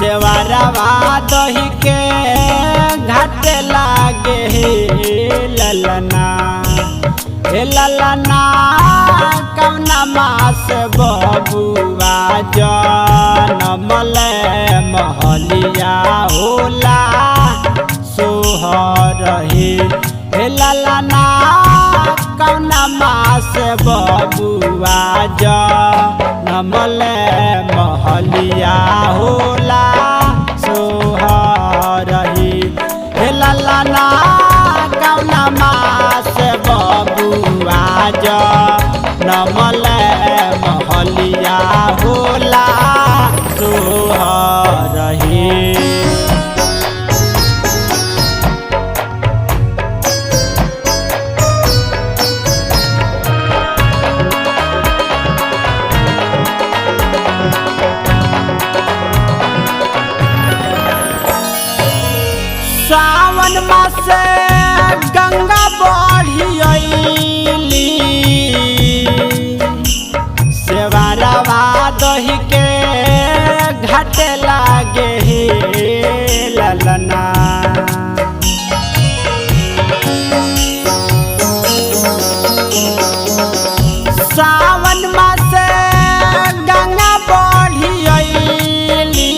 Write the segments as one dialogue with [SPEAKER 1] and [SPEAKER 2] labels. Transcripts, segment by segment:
[SPEAKER 1] सेवारवा दही के घाट लागे हे ललना कवना मास बबुआ जनमल महलिया होला सोहर हे ललना कवना मास बबुआ जनमल महलिया होला सोहर हे ललना कवना मास बबुआ जनमल महलिया होला सोहर सावन मास गंगा बढ़ी अइली सेवारवा दही के घाट लागे हे ललना सावन मास गंगा बढ़ी अइली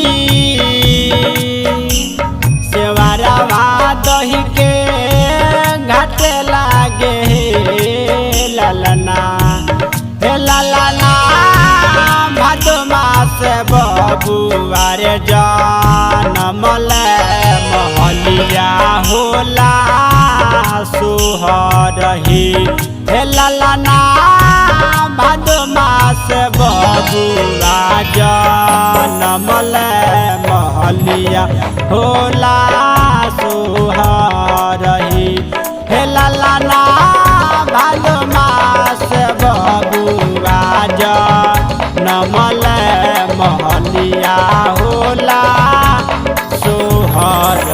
[SPEAKER 1] सेवारवा दही के घाट लागे हे ललना भादो मास बबुआ रे जनमल महलिया होला सोहर हे ललना भादो मास बबुआ जनमल महलिया होला सोहर हे ललना भादो मास बबुआ जनमल महलिया होला सोहर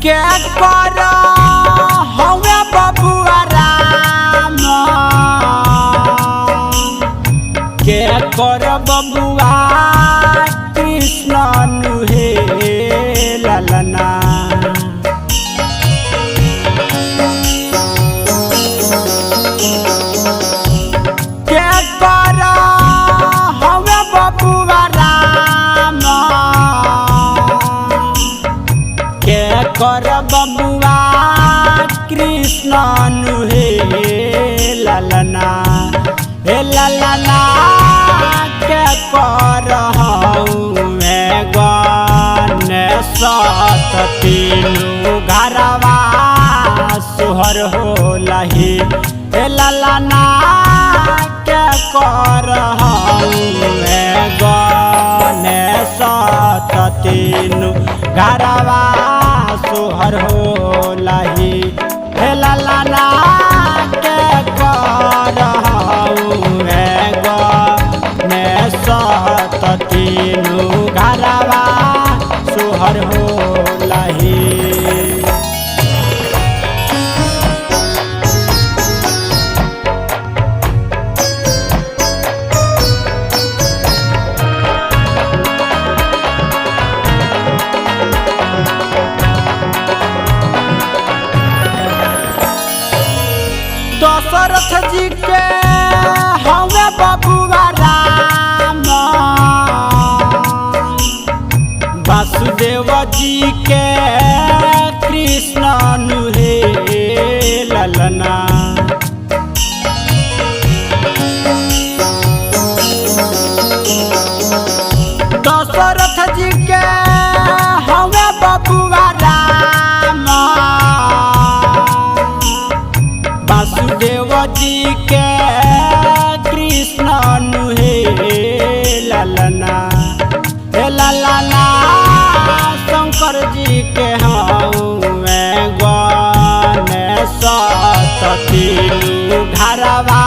[SPEAKER 1] क्या कर हवे बबुआ राम क्या कर बबुआ कृष्ण नुहे ललना क्या कर हवे बबुआ राम कर बबुआ कृष्ण नुहे ललना हे ललना के कर गणेश तीनू घरवा सोहर होला हे ललना के कर गणेश तीनू घरवा सोहर होला हे ललना के कर गणेश तीनू घरवा सोहर होला दशरथ जी के हवे बबुआ राम वासुदेव जी के कृष्ण नुहे ललना दशरथ जी के हवे बबुआ राम वासुदेव जी के कृष्ण नुहे ललना हे ललना शंकर जी के गणेश तीनू घरवा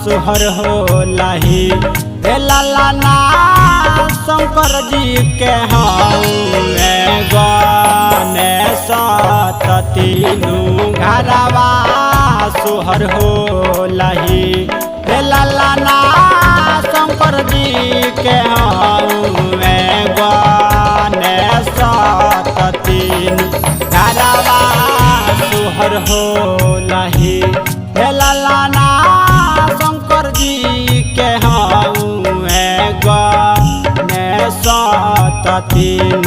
[SPEAKER 1] सोहर होला हे लालाना शंकर जी के हौवे गणेश त तीनू घरवा सोहर होलही। हे लालाना शंकर जी के हौवे गणेश त तीनू घरवा सोहर होलही। हे लालाना शंकर जी के हौवे गणेश त तीनू